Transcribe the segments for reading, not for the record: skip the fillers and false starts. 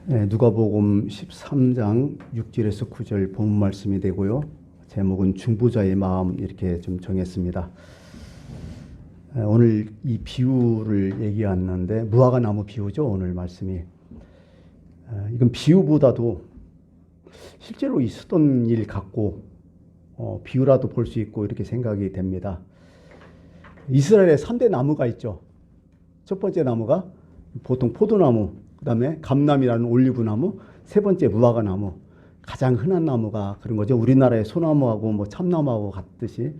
누가복음 13장 6절에서 9절 본문 말씀이 되고요. 제목은 중보자의 마음 이렇게 좀 정했습니다. 오늘 이 비유를 얘기하는데 무화과 나무 비유죠. 오늘 말씀이. 이건 비유보다도 실제로 있었던 일 같고 비유라도 볼 수 있고 이렇게 생각이 됩니다. 이스라엘에 3대 나무가 있죠. 첫 번째 나무가 보통 포도나무, 그 다음에 감람이라는 올리브나무, 세 번째 무화과 나무. 가장 흔한 나무가 그런 거죠. 우리나라의 소나무하고 뭐 참나무하고 같듯이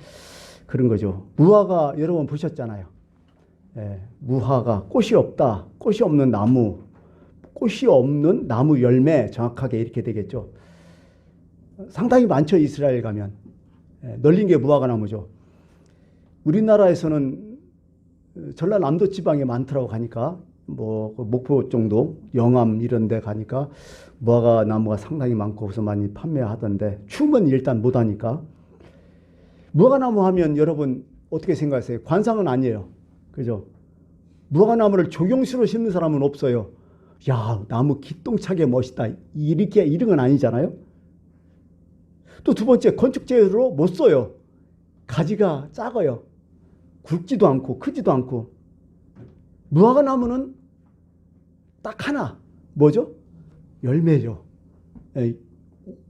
그런 거죠. 무화과 여러 번 보셨잖아요. 무화과, 꽃이 없다. 꽃이 없는 나무, 꽃이 없는 나무 열매, 정확하게 이렇게 되겠죠. 상당히 많죠. 이스라엘 가면. 널린 게 무화과 나무죠. 우리나라에서는 전라남도 지방에 많더라고 가니까 뭐 목포 정도, 영암 이런 데 가니까 무화과 나무가 상당히 많고 거기서 많이 판매하던데 추우면 일단 못 하니까. 무화과 나무 하면 여러분 어떻게 생각하세요? 관상은 아니에요. 그죠? 무화과 나무를 조경수로 심는 사람은 없어요. 야, 나무 기똥차게 멋있다. 이렇게 이런 건 아니잖아요. 또 두 번째, 건축재료로 못 써요. 가지가 작아요. 굵지도 않고 크지도 않고. 무화과 나무는 딱 하나, 뭐죠? 열매죠.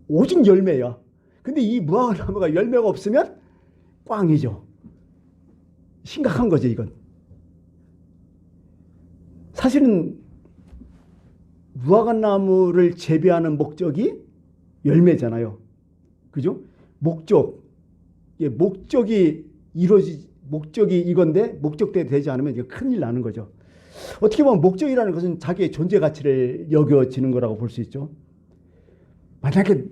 오직 열매야. 근데 이 무화과 나무가 열매가 없으면 꽝이죠. 심각한 거죠, 이건. 사실은 무화과 나무를 재배하는 목적이 열매잖아요. 그죠? 목적이 이건데 목적대로 되지 않으면 이게 큰일 나는 거죠. 어떻게 보면 목적이라는 것은 자기의 존재 가치를 여겨지는 거라고 볼 수 있죠. 만약에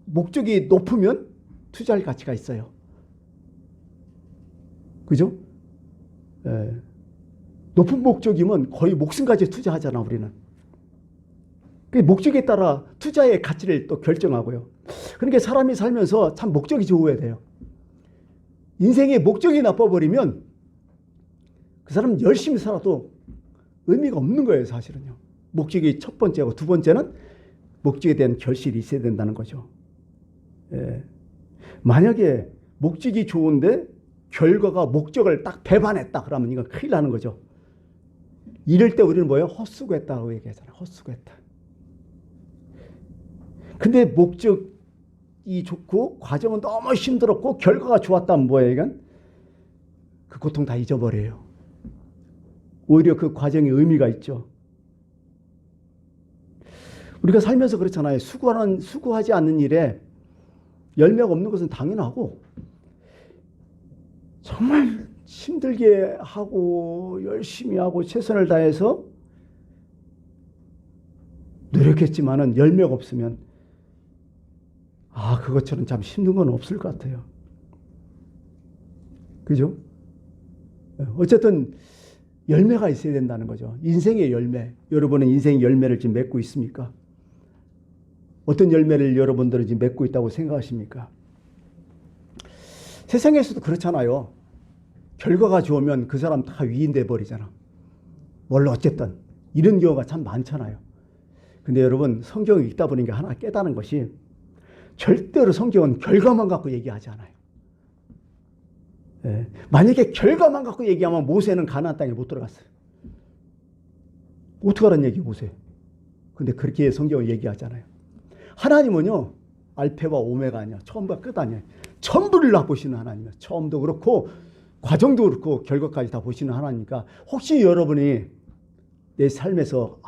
목적이 높으면 투자할 가치가 있어요. 그죠? 높은 목적이면 거의 목숨까지 투자하잖아, 우리는. 그 목적에 따라 투자의 가치를 또 결정하고요. 그러니까 사람이 살면서 참 목적이 좋아야 돼요. 인생의 목적이 나빠버리면 그 사람 열심히 살아도 의미가 없는 거예요, 사실은요. 목적이 첫 번째고 두 번째는 목적에 대한 결실이 있어야 된다는 거죠. 만약에 목적이 좋은데 결과가 목적을 딱 배반했다 그러면 이건 큰일 나는 거죠. 이럴 때 우리는 뭐예요? 헛수고했다고 얘기하잖아요. 헛수고했다. 근데 목적이 좋고 과정은 너무 힘들었고 결과가 좋았다면 뭐예요, 이건? 그 고통 다 잊어버려요. 오히려 그 과정에 의미가 있죠. 우리가 살면서 그렇잖아요. 수고하지 않는 일에 열매가 없는 것은 당연하고 정말 힘들게 하고 열심히 하고 최선을 다해서 노력했지만은 열매가 없으면 그것처럼 참 힘든 건 없을 것 같아요. 그죠? 어쨌든 열매가 있어야 된다는 거죠. 인생의 열매. 여러분은 인생의 열매를 지금 맺고 있습니까? 어떤 열매를 여러분들은 지금 맺고 있다고 생각하십니까? 세상에서도 그렇잖아요. 결과가 좋으면 그 사람 다 위인돼 버리잖아. 원래 어쨌든 이런 경우가 참 많잖아요. 근데 여러분 성경을 읽다 보니까 하나 깨달은 것이 절대로 성경은 결과만 갖고 얘기하지 않아요. 만약에 결과만 갖고 얘기하면 모세는 가나안 땅에 못 들어갔어요. 어떻게 하라는 얘기 모세. 근데 그렇게 성경을 얘기하잖아요. 하나님은요 알페와 오메가 아니야. 처음과 끝 아니야. 전부를 다 보시는 하나님이야. 처음도 그렇고 과정도 그렇고 결과까지 다 보시는 하나니까 혹시 여러분이 내 삶에서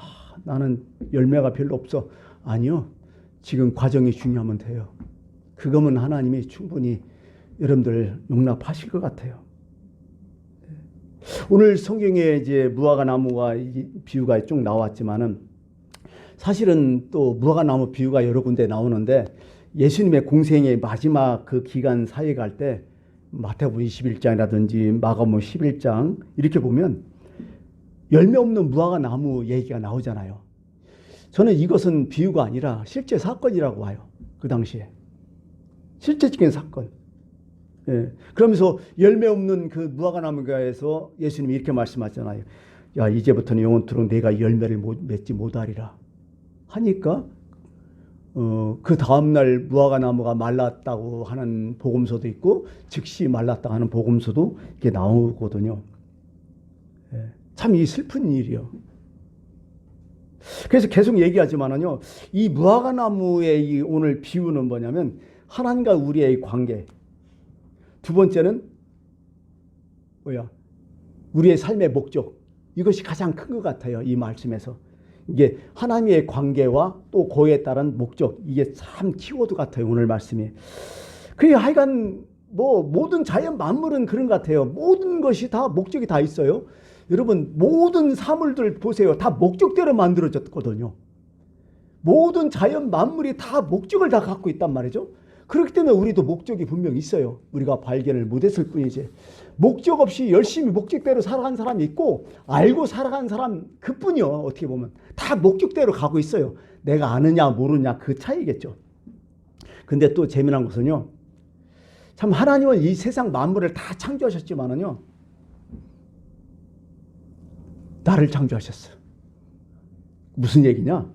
나는 열매가 별로 없어. 아니요. 지금 과정이 중요하면 돼요. 그거면 하나님이 충분히 여러분들 용납하실 것 같아요. 오늘 성경에 이제 무화과 나무가 비유가 쭉 나왔지만은 사실은 또 무화과 나무 비유가 여러 군데 나오는데 예수님의 공생의 마지막 그 기간 사이에 갈 때 마태복음 21장이라든지 마가복음 11장 이렇게 보면 열매 없는 무화과 나무 얘기가 나오잖아요. 저는 이것은 비유가 아니라 실제 사건이라고 봐요. 그 당시에. 실제적인 사건. 그러면서 열매 없는 그 무화과 나무가에서 예수님이 이렇게 말씀하잖아요. 야, 이제부터는 영원토록 내가 열매를 맺지 못하리라. 하니까 그 다음날 무화과 나무가 말랐다고 하는 복음서도 있고 즉시 말랐다고 하는 복음서도 이렇게 나오거든요. 참 이 슬픈 일이요. 그래서 계속 얘기하지만은요, 이 무화과 나무의 이 오늘 비유는 뭐냐면 하나님과 우리의 관계. 두 번째는 우리의 삶의 목적. 이것이 가장 큰 것 같아요. 이 말씀에서. 이게 하나님의 관계와 또 그에 따른 목적. 이게 참 키워드 같아요. 오늘 말씀이. 그게 하여간 모든 자연 만물은 그런 것 같아요. 모든 것이 다 목적이 다 있어요. 여러분 모든 사물들 보세요. 다 목적대로 만들어졌거든요. 모든 자연 만물이 다 목적을 다 갖고 있단 말이죠. 그렇기 때문에 우리도 목적이 분명히 있어요. 우리가 발견을 못했을 뿐이지. 목적 없이 열심히 목적대로 살아간 사람이 있고 알고 살아간 사람 그뿐이요. 어떻게 보면 다 목적대로 가고 있어요. 내가 아느냐 모르냐 그 차이겠죠. 근데 또 재미난 것은요, 참 하나님은 이 세상 만물을 다 창조하셨지만은요, 나를 창조하셨어요. 무슨 얘기냐?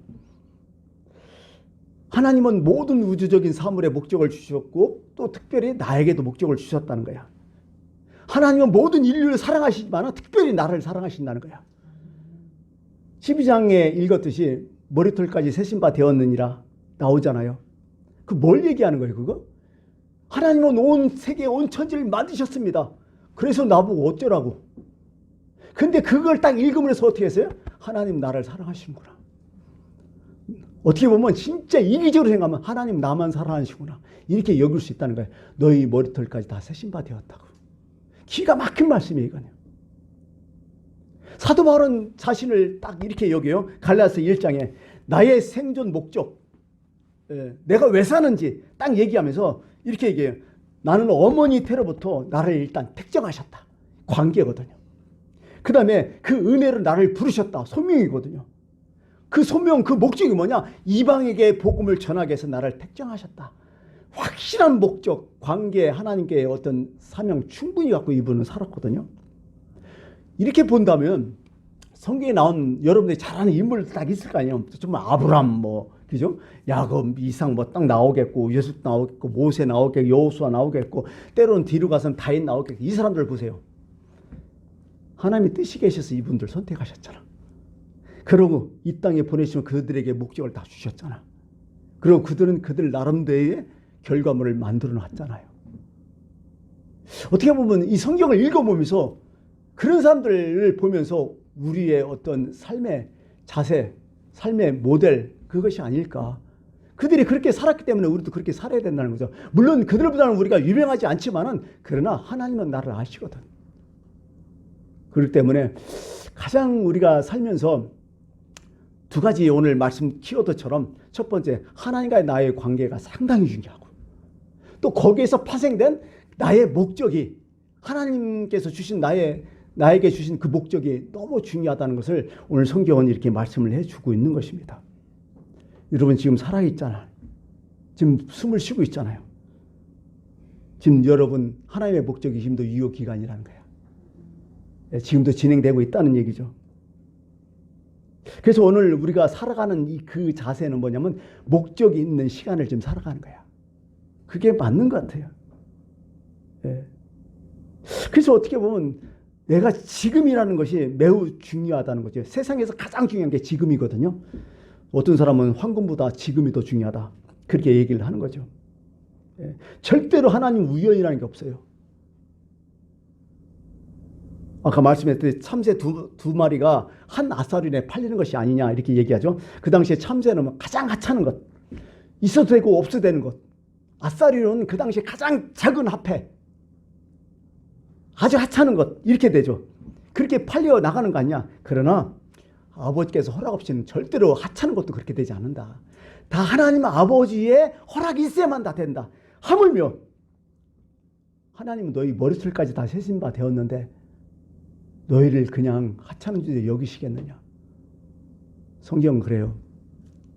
하나님은 모든 우주적인 사물에 목적을 주셨고 또 특별히 나에게도 목적을 주셨다는 거야. 하나님은 모든 인류를 사랑하시지만 특별히 나를 사랑하신다는 거야. 12장에 읽었듯이 머리털까지 세신 바 되었느니라 나오잖아요. 그 뭘 얘기하는 거예요, 그거? 하나님은 온 세계, 온 천지를 만드셨습니다. 그래서 나보고 어쩌라고. 근데 그걸 딱 읽으면서 어떻게 했어요? 하나님 나를 사랑하시는구나. 어떻게 보면 진짜 이기적으로 생각하면 하나님 나만 사랑하시구나. 이렇게 여길 수 있다는 거예요. 너희 머리털까지 다 세신 바 되었다고. 기가 막힌 말씀이에요, 이거는. 사도 바울은 자신을 딱 이렇게 여겨요. 갈라디아서 1장에 나의 생존 목적, 내가 왜 사는지 딱 얘기하면서 이렇게 얘기해요. 나는 어머니 태로부터 나를 일단 택정하셨다. 관계거든요. 그 다음에 그 은혜로 나를 부르셨다. 소명이거든요. 그 소명, 그 목적이 뭐냐? 이방에게 복음을 전하기 위해서 나를 택정하셨다. 확실한 목적, 관계, 하나님께 어떤 사명 충분히 갖고 이분은 살았거든요. 이렇게 본다면 성경에 나온 여러분들이 잘 아는 인물들 딱 있을 거 아니에요. 정말 아브람 그죠? 야곱, 이삭 딱 나오겠고, 요셉 나오겠고, 모세 나오겠고, 여호수아 나오겠고, 때로는 뒤로 가서는 다윗 나오겠고. 이 사람들 보세요. 하나님이 뜻이 계셔서 이분들 선택하셨잖아. 그러고 이 땅에 보내시면 그들에게 목적을 다 주셨잖아. 그리고 그들은 그들 나름대로의 결과물을 만들어 놨잖아요. 어떻게 보면 이 성경을 읽어보면서 그런 사람들을 보면서 우리의 어떤 삶의 자세, 삶의 모델, 그것이 아닐까. 그들이 그렇게 살았기 때문에 우리도 그렇게 살아야 된다는 거죠. 물론 그들보다는 우리가 유명하지 않지만은 그러나 하나님은 나를 아시거든. 그렇기 때문에 가장 우리가 살면서 두 가지 오늘 말씀 키워드처럼 첫 번째, 하나님과의 나의 관계가 상당히 중요하고 또 거기에서 파생된 나의 목적이 하나님께서 주신 나에게 주신 그 목적이 너무 중요하다는 것을 오늘 성경은 이렇게 말씀을 해주고 있는 것입니다. 여러분 지금 살아있잖아요. 지금 숨을 쉬고 있잖아요. 지금 여러분 하나님의 목적이 지금도 유효기간이라는 거예요. 지금도 진행되고 있다는 얘기죠. 그래서 오늘 우리가 살아가는 그 자세는 뭐냐면 목적이 있는 시간을 지금 살아가는 거야. 그게 맞는 것 같아요. 그래서 어떻게 보면 내가 지금이라는 것이 매우 중요하다는 거죠. 세상에서 가장 중요한 게 지금이거든요. 어떤 사람은 황금보다 지금이 더 중요하다. 그렇게 얘기를 하는 거죠. 절대로 하나님 우연이라는 게 없어요. 아까 말씀했듯이 참새 두 마리가 한 아사리에 팔리는 것이 아니냐 이렇게 얘기하죠. 그 당시에 참새는 가장 하찮은 것, 있어도 되고 없어도 되는 것. 아사리는 그 당시에 가장 작은 화폐, 아주 하찮은 것 이렇게 되죠. 그렇게 팔려 나가는 거 아니냐. 그러나 아버지께서 허락 없이는 절대로 하찮은 것도 그렇게 되지 않는다. 다 하나님 아버지의 허락이 있어야만 다 된다. 하물며 하나님은 너희 머리털까지 다 세신 바 되었는데 너희를 그냥 하찮은 주제 여기시겠느냐. 성경은 그래요.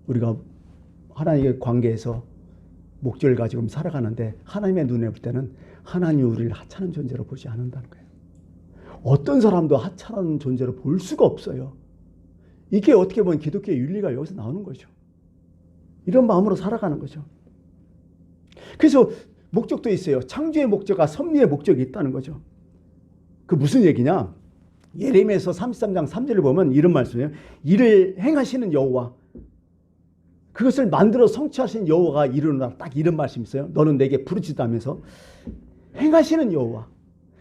우리가 하나님의 관계에서 목적을 가지고 살아가는데 하나님의 눈에 볼 때는 하나님이 우리를 하찮은 존재로 보지 않는다는 거예요. 어떤 사람도 하찮은 존재로 볼 수가 없어요. 이게 어떻게 보면 기독교의 윤리가 여기서 나오는 거죠. 이런 마음으로 살아가는 거죠. 그래서 목적도 있어요. 창조의 목적과 섭리의 목적이 있다는 거죠. 그 무슨 얘기냐? 예레미야서 33장 3절을 보면 이런 말씀이에요. 이를 행하시는 여호와, 그것을 만들어 성취하신 여호와가 이르노라. 딱 이런 말씀이 있어요. 너는 내게 부르짖다 하면서 행하시는 여호와,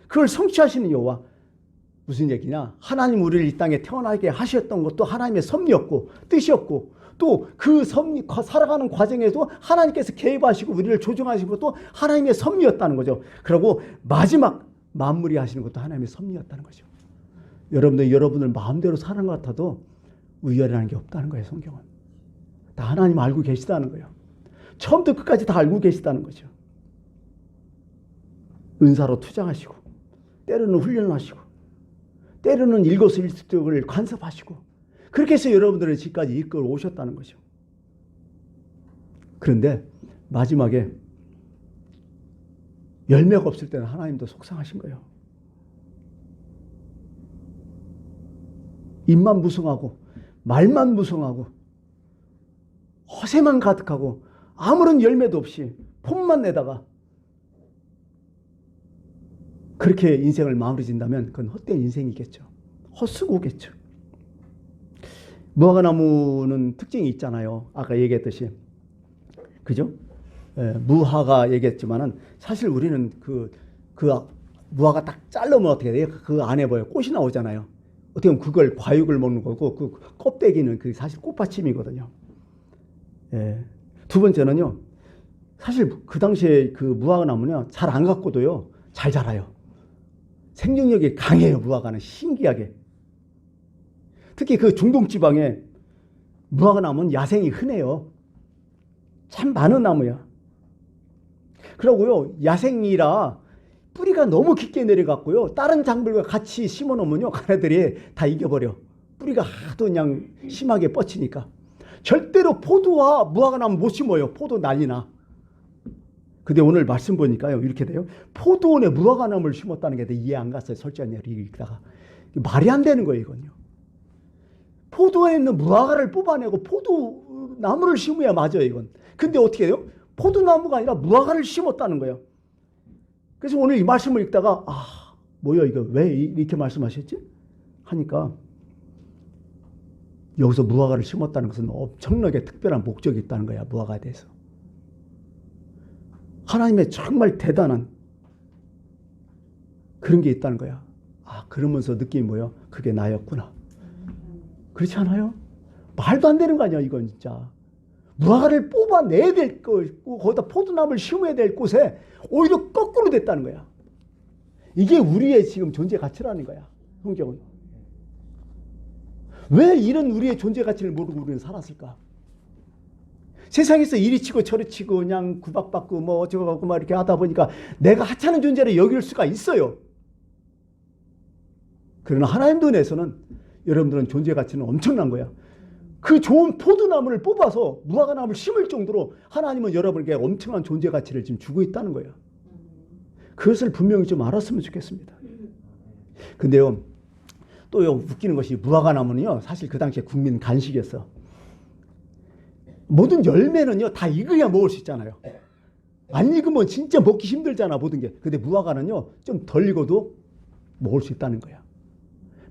그걸 성취하시는 여호와. 무슨 얘기냐? 하나님 우리를 이 땅에 태어나게 하셨던 것도 하나님의 섭리였고 뜻이었고, 또 그 섭리 살아가는 과정에도 하나님께서 개입하시고 우리를 조정하신 것도 하나님의 섭리였다는 거죠. 그리고 마지막 만물이 하시는 것도 하나님의 섭리였다는 거죠. 여러분들 마음대로 사는 것 같아도 우열이라는 게 없다는 거예요. 성경은 다 하나님 알고 계시다는 거예요. 처음부터 끝까지 다 알고 계시다는 거죠. 은사로 투자하시고, 때로는 훈련하시고, 때로는 일거수일투족을 간섭하시고, 그렇게 해서 여러분들의 집까지 이끌어 오셨다는 거죠. 그런데 마지막에 열매가 없을 때는 하나님도 속상하신 거예요. 입만 무성하고 말만 무성하고 허세만 가득하고 아무런 열매도 없이 폼만 내다가 그렇게 인생을 마무리 짓는다면 그건 헛된 인생이겠죠. 헛수고겠죠. 무화과나무는 특징이 있잖아요. 아까 얘기했듯이. 그죠? 무화과 얘기했지만은 사실 우리는 그 무화과 딱 자르면 어떻게 돼요? 그 안에 뭐예요? 꽃이 나오잖아요. 어떻게 보면 그걸 과육을 먹는 거고, 그 껍데기는 그 사실 꽃받침이거든요. 두 번째는요, 사실 그 당시에 그 무화과나무는 잘 안 갖고도요, 잘 자라요. 생명력이 강해요. 무화과는 신기하게. 특히 그 중동 지방에 무화과나무는 야생이 흔해요. 참 많은 나무야. 그러고요, 야생이라 뿌리가 너무 깊게 내려갔고요, 다른 작물과 같이 심어 놓으면요, 걔네들이 다 이겨버려. 뿌리가 하도 그냥 심하게 뻗치니까. 절대로 포도와 무화과나무 못 심어요. 포도 난리나. 근데 오늘 말씀 보니까요, 이렇게 돼요. 포도원에 무화과나무를 심었다는 게 이해 안 갔어요. 솔직히 읽다가. 말이 안 되는 거예요, 이건요. 포도원에 있는 무화과를 뽑아내고 포도나무를 심어야 맞아요, 이건. 근데 어떻게 해요? 포도나무가 아니라 무화과를 심었다는 거예요. 그래서 오늘 이 말씀을 읽다가, 뭐야, 이거 왜 이렇게 말씀하셨지? 하니까, 여기서 무화과를 심었다는 것은 엄청나게 특별한 목적이 있다는 거야, 무화과에 대해서. 하나님의 정말 대단한 그런 게 있다는 거야. 그러면서 느낌이 뭐야? 그게 나였구나. 그렇지 않아요? 말도 안 되는 거 아니야, 이건 진짜. 무화과를 뽑아내야 될 거, 거기다 포도나무를 심어야 될 곳에 오히려 거꾸로 됐다는 거야. 이게 우리의 지금 존재 가치라는 거야, 성경은. 왜 이런 우리의 존재 가치를 모르고 우리는 살았을까? 세상에서 이리 치고 저리 치고 그냥 구박받고 뭐 어쩌고 막 이렇게 하다 보니까 내가 하찮은 존재를 여길 수가 있어요. 그러나 하나님 눈에서는 여러분들은 존재 가치는 엄청난 거야. 그 좋은 포도나무를 뽑아서 무화과나무를 심을 정도로 하나님은 여러분에게 엄청난 존재 가치를 지금 주고 있다는 거예요. 그것을 분명히 좀 알았으면 좋겠습니다. 근데요, 또요, 웃기는 것이 무화과나무는요, 사실 그 당시에 국민 간식이었어. 모든 열매는요, 다 익어야 먹을 수 있잖아요. 안 익으면 진짜 먹기 힘들잖아, 모든 게. 근데 무화과는요, 좀 덜 익어도 먹을 수 있다는 거야.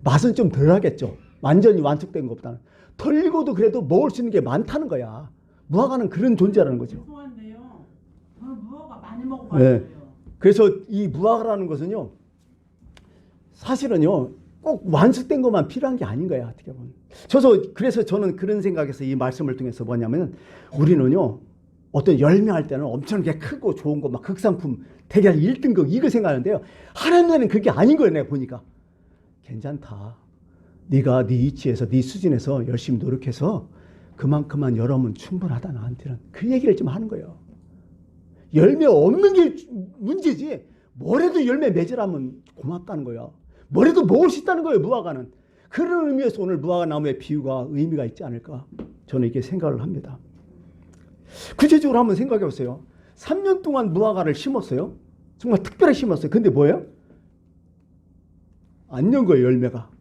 맛은 좀 덜 하겠죠. 완전히 완숙된 것보다는. 덜 익어도 그래도 먹을 수 있는 게 많다는 거야. 무화과는 그런 존재라는 거죠. 죄송한데요. 저는 무화과 많이 먹어봤어요. 네. 그래서 이 무화과라는 것은요, 사실은요, 꼭 완숙된 것만 필요한 게 아닌 거야, 어떻게 보면. 그래서 저는 그런 생각에서 이 말씀을 통해서 뭐냐면, 우리는요, 어떤 열매할 때는 엄청나게 크고 좋은 거, 막 극상품, 대결 1등급, 이거 생각하는데요, 하나님은 그게 아닌 거예요, 내가 보니까. 괜찮다. 네가 네 위치에서, 네 수준에서 열심히 노력해서 그만큼만 열어면 충분하다, 나한테는. 그 얘기를 좀 하는 거예요. 열매 없는 게 문제지, 뭐래도 열매 맺으라면 고맙다는 거야. 뭐래도 먹을 수 있다는 거예요, 무화과는. 그런 의미에서 오늘 무화과 나무의 비유가 의미가 있지 않을까, 저는 이렇게 생각을 합니다. 구체적으로 한번 생각해 보세요. 3년 동안 무화과를 심었어요. 정말 특별히 심었어요. 근데 뭐예요? 안 연 거예요, 열매가.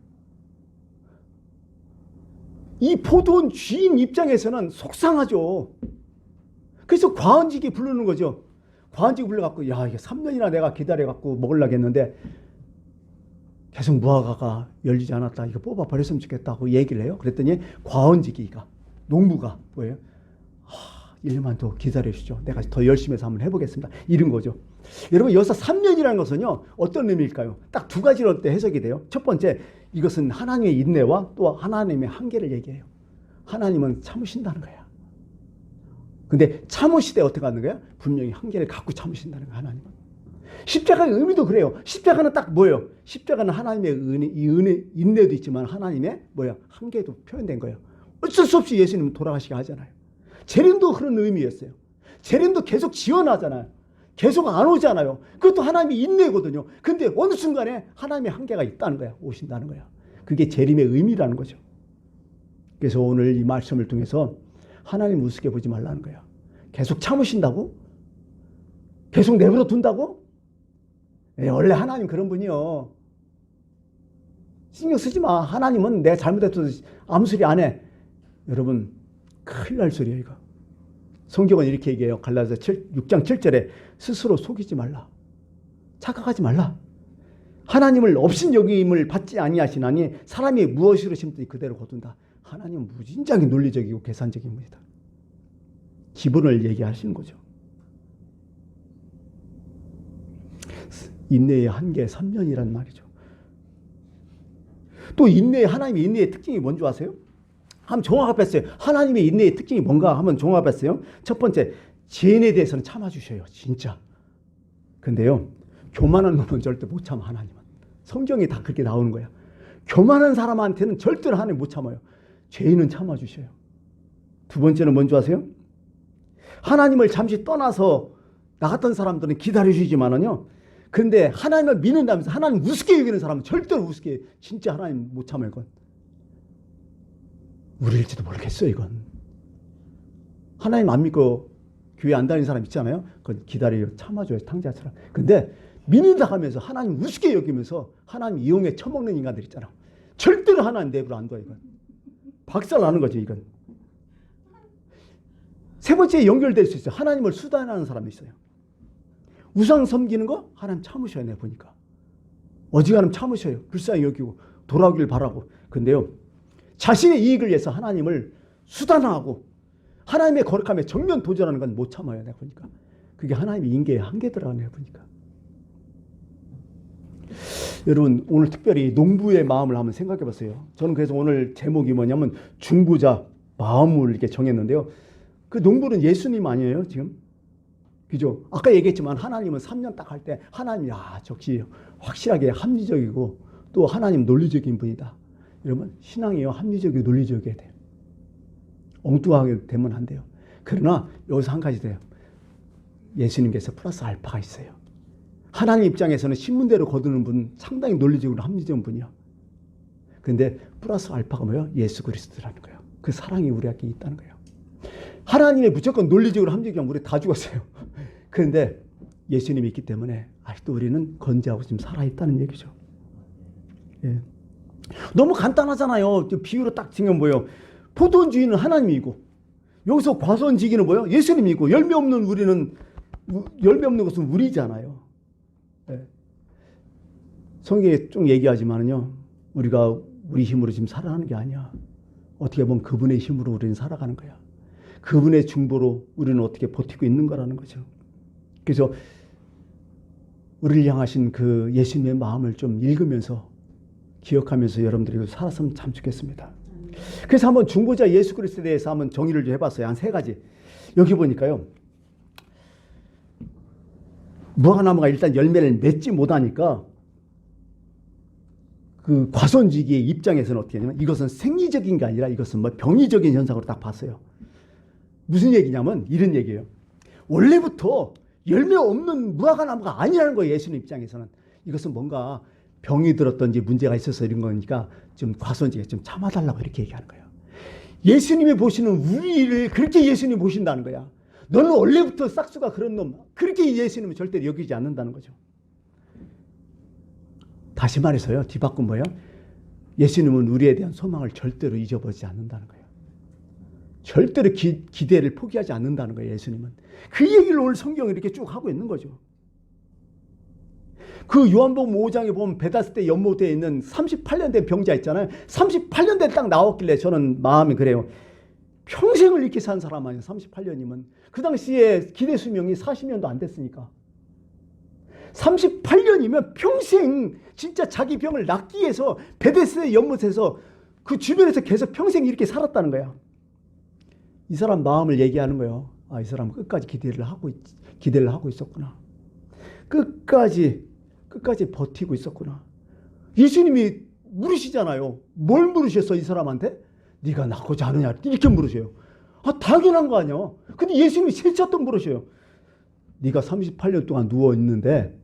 이 포도원 주인 입장에서는 속상하죠. 그래서 과언직이 부르는 거죠. 과언직이 불러갖고 야 이게 3년이나 내가 기다려갖고 먹으려고 했는데 계속 무화과가 열리지 않았다. 이거 뽑아버렸으면 좋겠다고 얘기를 해요. 그랬더니 과언직이가 농부가 뭐예요? 1년만 더 기다려주시죠. 내가 더 열심히 해서 한번 해보겠습니다. 이런 거죠. 여러분 여기서 3년이라는 것은요. 어떤 의미일까요? 딱 두 가지로 해석이 돼요. 첫 번째 이것은 하나님의 인내와 또 하나님의 한계를 얘기해요. 하나님은 참으신다는 거야. 근데 참으실 때 어떻게 하는 거야? 분명히 한계를 갖고 참으신다는 거야. 하나님은. 십자가의 의미도 그래요. 십자가는 딱 뭐예요? 십자가는 하나님의 은혜, 인내도 있지만 하나님의 한계도 표현된 거예요. 어쩔 수 없이 예수님은 돌아가시게 하잖아요. 재림도 그런 의미였어요. 재림도 계속 지원하잖아요. 계속 안 오잖아요. 그것도 하나님의 인내거든요. 근데 어느 순간에 하나님의 한계가 있다는 거야. 오신다는 거야. 그게 재림의 의미라는 거죠. 그래서 오늘 이 말씀을 통해서 하나님 우습게 보지 말라는 거야. 계속 참으신다고? 계속 내버려 둔다고? 원래 하나님 그런 분이요. 신경 쓰지 마. 하나님은 내가 잘못했어도 아무 소리 안 해. 여러분 큰일 날 소리예요 이거. 성경은 이렇게 얘기해요. 갈라디아 6장 7절에 스스로 속이지 말라. 착각하지 말라. 하나님을 업신여김을 받지 아니하시나니 사람이 무엇으로 심든지 그대로 거둔다. 하나님은 무진장히 논리적이고 계산적인 분이다. 기본을 얘기하시는 거죠. 인내의 한계 3년이란 말이죠. 또 하나님의 인내의 특징이 뭔지 아세요? 한번 종합했어요. 하나님의 인내의 특징이 뭔가 한번 종합했어요. 첫 번째, 죄인에 대해서는 참아주셔요. 진짜. 근데요, 교만한 놈은 절대 못 참아. 하나님은. 성경에 다 그렇게 나오는 거야. 교만한 사람한테는 절대로 하나님 못 참아요. 죄인은 참아주셔요. 두 번째는 뭔지 아세요? 하나님을 잠시 떠나서 나갔던 사람들은 기다려주지만은요. 근데 하나님을 믿는다면서 하나님 우습게 여기는 사람은 절대로 우습게 진짜 하나님 못 참아요. 이건. 우리일지도 모르겠어요. 이건. 하나님 안 믿고 교회 안 다니는 사람 있잖아요. 그건 기다려요. 참아줘요. 탕자처럼. 근데 믿는다 하면서 하나님 우습게 여기면서 하나님 이용해 처먹는 인간들 있잖아. 절대로 하나님 내버려 안 둬요. 이건. 박살나는 거죠. 이건. 세 번째에 연결될 수 있어요. 하나님을 수단하는 사람도 있어요. 우상 섬기는 거 하나님 참으셔야 내 보니까. 어지간하면 참으셔요. 불쌍히 여기고 돌아오길 바라고. 근데요. 자신의 이익을 위해서 하나님을 수단화하고 하나님의 거룩함에 정면 도전하는 건 못 참아요. 내가 보니까. 그게 하나님의 인계의 한계더라. 내가 보니까. 여러분 오늘 특별히 농부의 마음을 한번 생각해 보세요. 저는 그래서 오늘 제목이 뭐냐면 중보자 마음을 이렇게 정했는데요. 그 농부는 예수님 아니에요 지금? 그죠? 아까 얘기했지만 하나님은 3년 딱 할 때 하나님 적시 확실하게 합리적이고 또 하나님 논리적인 분이다. 여러분 신앙이요 합리적이고 논리적이어야 돼요. 엉뚱하게 되면 안 돼요. 그러나 여기서 한 가지 돼요. 예수님께서 플러스 알파가 있어요. 하나님 입장에서는 신문대로 거두는 분 상당히 논리적으로 합리적인 분이요. 근데 플러스 알파가 뭐예요? 예수 그리스도라는 거예요. 그 사랑이 우리에게 있다는 거예요. 하나님이 무조건 논리적으로 합리적이면 우리 다 죽었어요. 그런데 예수님이 있기 때문에 아직도 우리는 건재하고 지금 살아있다는 얘기죠. 예. 너무 간단하잖아요. 비유로 딱 지금 뭐예요? 포도주인은 하나님이고 여기서 과수원지기는 뭐예요? 예수님이고 열매 없는 것은 우리잖아요. 예. 성경에 좀 얘기하지만은요. 우리가 우리 힘으로 지금 살아가는 게 아니야. 어떻게 보면 그분의 힘으로 우리는 살아가는 거야. 그분의 중보로 우리는 어떻게 버티고 있는 거라는 거죠. 그래서 우리를 향하신 그 예수님의 마음을 좀 읽으면서 기억하면서 여러분들이 살았으면 참 좋겠습니다. 그래서 한번 중보자 예수 그리스도에 대해서 한번 정의를 좀 해봤어요. 한 세 가지. 여기 보니까요. 무화과나무가 일단 열매를 맺지 못하니까 그 과손지기의 입장에서는 어떻게 하냐면 이것은 생리적인 게 아니라 이것은 뭐 병리적인 현상으로 딱 봤어요. 무슨 얘기냐면 이런 얘기예요. 원래부터 열매 없는 무화과나무가 아니라는 거예요. 예수님 입장에서는. 이것은 뭔가 병이 들었던지 문제가 있어서 이런 거니까 좀 과손지게 좀 참아달라고 이렇게 얘기하는 거예요. 예수님이 보시는 우리를 그렇게 예수님이 보신다는 거야. 너는 원래부터 싹수가 그런 놈. 그렇게 예수님은 절대 여기지 않는다는 거죠. 다시 말해서요. 뒤바꾼 뭐예요? 예수님은 우리에 대한 소망을 절대로 잊어버리지 않는다는 거예요. 절대로 기대를 포기하지 않는다는 거예요. 예수님은. 그 얘기를 오늘 성경을 이렇게 쭉 하고 있는 거죠. 그 요한복음 5장에 보면 베다스다 연못에 있는 38년 된 병자 있잖아요. 38년 된 딱 나왔길래 저는 마음이 그래요. 평생을 이렇게 산 사람 아니에요. 38년이면. 그 당시에 기대 수명이 40년도 안 됐으니까. 38년이면 평생 진짜 자기 병을 낫기 위해서 베다스다 연못에서 그 주변에서 계속 평생 이렇게 살았다는 거야. 이 사람 마음을 얘기하는 거예요. 아, 이 사람은 끝까지 기대를 하고 있었구나. 끝까지 버티고 있었구나. 예수님이 물으시잖아요. 뭘 물으셨어, 이 사람한테? 네가 낳고자 하느냐? 이렇게 물으셔요. 아, 당연한 거 아니야. 근데 예수님이 실차떡 물으셔요. 네가 38년 동안 누워있는데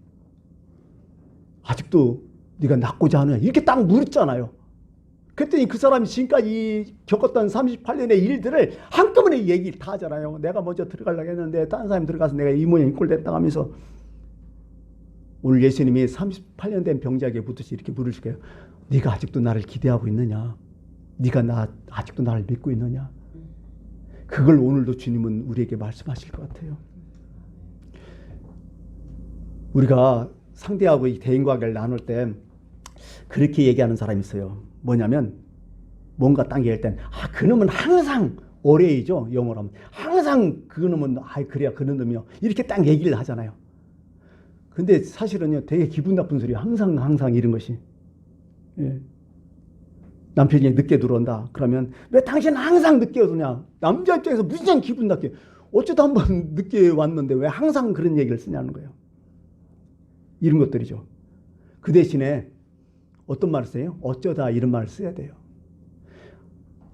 아직도 네가 낳고자 하느냐? 이렇게 딱 물었잖아요. 그랬더니 그 사람이 지금까지 겪었던 38년의 일들을 한꺼번에 얘기를 다 하잖아요. 내가 먼저 들어가려고 했는데 다른 사람이 들어가서 내가 이 모양 이 꼴 됐다 하면서 오늘 예수님이 38년 된 병자에게 묻듯이 이렇게 물으실 거예요. 네가 아직도 나를 기대하고 있느냐? 네가 아직도 나를 믿고 있느냐? 그걸 오늘도 주님은 우리에게 말씀하실 것 같아요. 우리가 상대하고 이 대인관계를 나눌 때 그렇게 얘기하는 사람이 있어요. 뭐냐면 뭔가 딱 얘기할 땐 그놈은 항상 alway죠. 영어로 하면 항상 그놈은 그래야 그런 놈이요. 이렇게 딱 얘기를 하잖아요. 근데 사실은요 되게 기분 나쁜 소리예요. 항상 이런 것이. 예. 남편이 늦게 들어온다. 그러면 왜 당신 항상 늦게 오느냐. 남자 입장에서 무지장 기분 나게. 어쩌다 한번 늦게 왔는데 왜 항상 그런 얘기를 쓰냐는 거예요. 이런 것들이죠. 그 대신에 어떤 말을 써요? 어쩌다 이런 말을 써야 돼요.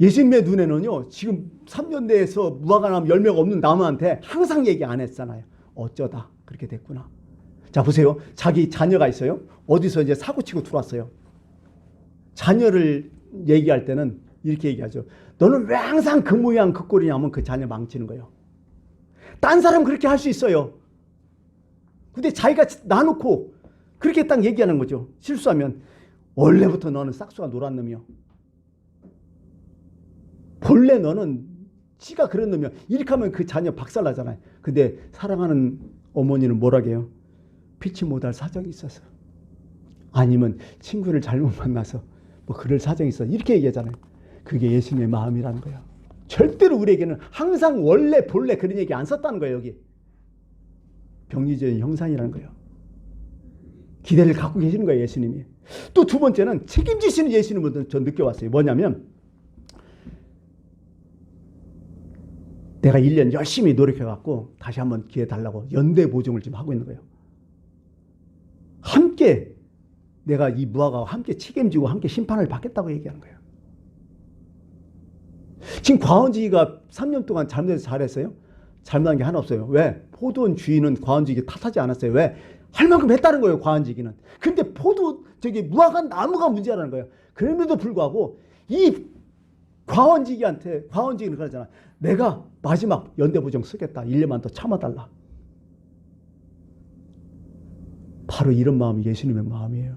예수님의 눈에는요. 지금 3년 내에서 무화과 나무 열매가 없는 나무한테 항상 얘기 안 했잖아요. 어쩌다 그렇게 됐구나. 자 보세요. 자기 자녀가 있어요. 어디서 이제 사고치고 들어왔어요. 자녀를 얘기할 때는 이렇게 얘기하죠. 너는 왜 항상 그 모양 그 꼴이냐 하면 그 자녀 망치는 거예요. 딴 사람 그렇게 할 수 있어요. 근데 자기가 놔놓고 그렇게 딱 얘기하는 거죠. 실수하면 원래부터 너는 싹수가 노란 놈이요. 본래 너는 지가 그런 놈이야. 이렇게 하면 그 자녀 박살나잖아요. 근데 사랑하는 어머니는 뭐라고 해요? 피치 못할 사정이 있어서. 아니면 친구를 잘못 만나서 뭐 그럴 사정이 있어. 이렇게 얘기하잖아요. 그게 예수님의 마음이라는 거예요. 절대로 우리에게는 항상 원래 본래 그런 얘기 안 썼다는 거예요. 여기. 병리적인 형상이라는 거예요. 기대를 갖고 계시는 거예요. 예수님이. 또 두 번째는 책임지시는 예수님을 전 느껴왔어요. 뭐냐면 내가 1년 열심히 노력해갖고 다시 한번 기회 달라고 연대 보증을 지금 하고 있는 거예요. 함께 내가 이 무화과와 함께 책임지고 함께 심판을 받겠다고 얘기하는 거예요. 지금 과원지기가 3년 동안 잘못해서 잘했어요? 잘못한 게 하나 없어요. 왜? 포도원 주인은 과원지기 탓하지 않았어요. 왜? 할 만큼 했다는 거예요. 과원지기는. 근데 무화과 나무가 문제라는 거예요. 그럼에도 불구하고 이 과원지기는 그러잖아. 내가 마지막 연대보증 쓰겠다. 1년만 더 참아달라. 바로 이런 마음이 예수님의 마음이에요.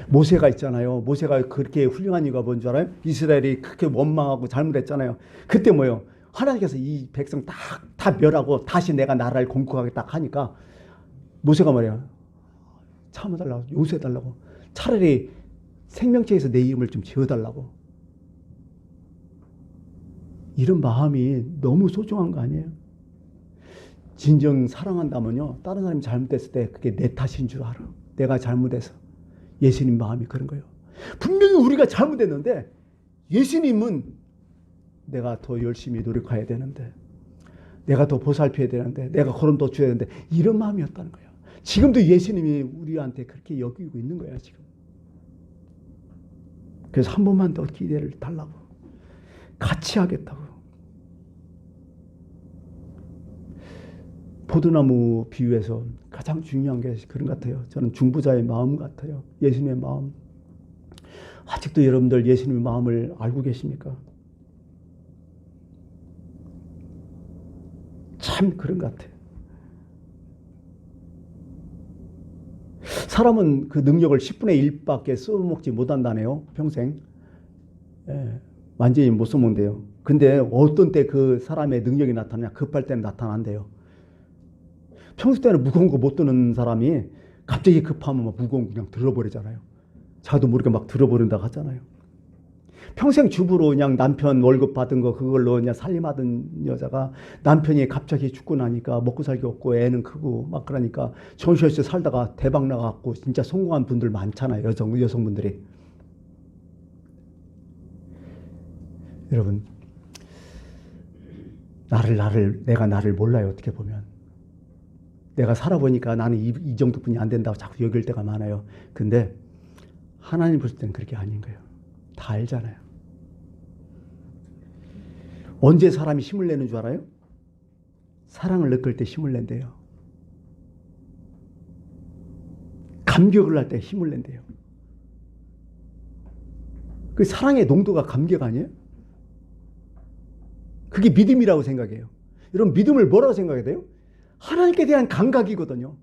모세가 있잖아요. 모세가 그렇게 훌륭한 이유가 뭔 줄 알아요? 이스라엘이 그렇게 원망하고 잘못했잖아요. 그때 뭐예요? 하나님께서 이 백성 다 멸하고 다시 내가 나라를 공격하겠다 하니까 모세가 말해요. 참아달라고, 용서해달라고. 차라리 생명책에서 내 이름을 좀 지워달라고. 이런 마음이 너무 소중한 거 아니에요? 진정 사랑한다면요. 다른 사람이 잘못했을 때 그게 내 탓인 줄 알아. 내가 잘못해서. 예수님 마음이 그런 거예요. 분명히 우리가 잘못했는데 예수님은 내가 더 열심히 노력해야 되는데 내가 더 보살펴야 되는데 내가 거름 더 줘야 되는데 이런 마음이었다는 거예요. 지금도 예수님이 우리한테 그렇게 여기고 있는 거예요. 지금. 그래서 한 번만 더 기대를 달라고. 같이 하겠다고. 포도나무 비유에서 가장 중요한 게 그런 것 같아요. 저는 중보자의 마음 같아요. 예수님의 마음. 아직도 여러분들 예수님의 마음을 알고 계십니까? 참 그런 것 같아요. 사람은 그 능력을 10분의 1밖에 써먹지 못한다네요. 평생. 예. 완전히 못 써먹는데요. 근데 어떤 때 그 사람의 능력이 나타나냐? 급할 때는 나타난대요. 평소 때는 무거운 거 못 드는 사람이 갑자기 급하면 막 무거운 거 그냥 들어버리잖아요. 자도 모르게 막 들어버린다고 하잖아요. 평생 주부로 그냥 남편 월급 받은 거 그걸로 그냥 살림하던 여자가 남편이 갑자기 죽고 나니까 먹고 살기 없고 애는 크고 막 그러니까 정신없이 살다가 대박 나갖고 진짜 성공한 분들 많잖아요. 여성분들이. 여러분, 내가 나를 몰라요. 어떻게 보면. 내가 살아보니까 나는 이 정도뿐이 안 된다고 자꾸 여길 때가 많아요. 근데 하나님 볼 때는 그렇게 아닌 거예요. 다 알잖아요. 언제 사람이 힘을 내는 줄 알아요? 사랑을 느낄 때 힘을 낸대요. 감격을 할 때 힘을 낸대요. 그 사랑의 농도가 감격 아니에요? 그게 믿음이라고 생각해요. 여러분, 믿음을 뭐라고 생각해야 돼요? 하나님께 대한 감각이거든요.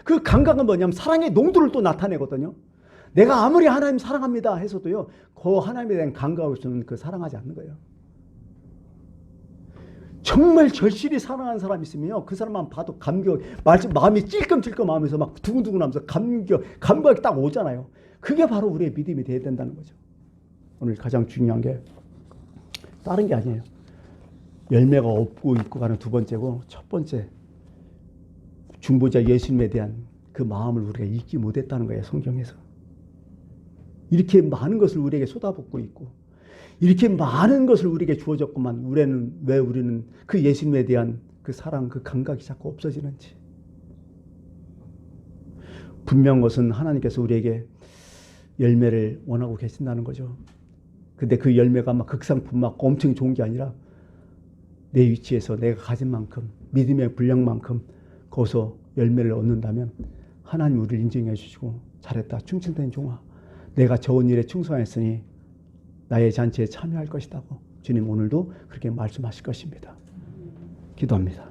그 감각은 뭐냐면 사랑의 농도를 또 나타내거든요. 내가 아무리 하나님 사랑합니다 해서도요, 그 하나님에 대한 감각을 주는 그 사랑하지 않는 거예요. 정말 절실히 사랑하는 사람이 있으면요, 그 사람만 봐도 감격, 마음이 찔끔찔끔 하면서 막 두근두근 하면서 감각이 딱 오잖아요. 그게 바로 우리의 믿음이 돼야 된다는 거죠. 오늘 가장 중요한 게 다른 게 아니에요. 열매가 없고 있고 가는 두 번째고, 첫 번째, 중보자 예수님에 대한 그 마음을 우리가 잊지 못했다는 거예요. 성경에서. 이렇게 많은 것을 우리에게 쏟아붓고 있고, 이렇게 많은 것을 우리에게 주어졌구만, 왜 우리는 그 예수님에 대한 그 사랑, 그 감각이 자꾸 없어지는지. 분명한 것은 하나님께서 우리에게 열매를 원하고 계신다는 거죠. 근데 그 열매가 막 극상품 막 엄청 좋은 게 아니라 내 위치에서 내가 가진 만큼, 믿음의 분량만큼 거기서 열매를 얻는다면 하나님 우리를 인정해 주시고, 잘했다, 충성된 종아, 내가 좋은 일에 충성했으니 나의 잔치에 참여할 것이라고 주님 오늘도 그렇게 말씀하실 것입니다. 기도합니다.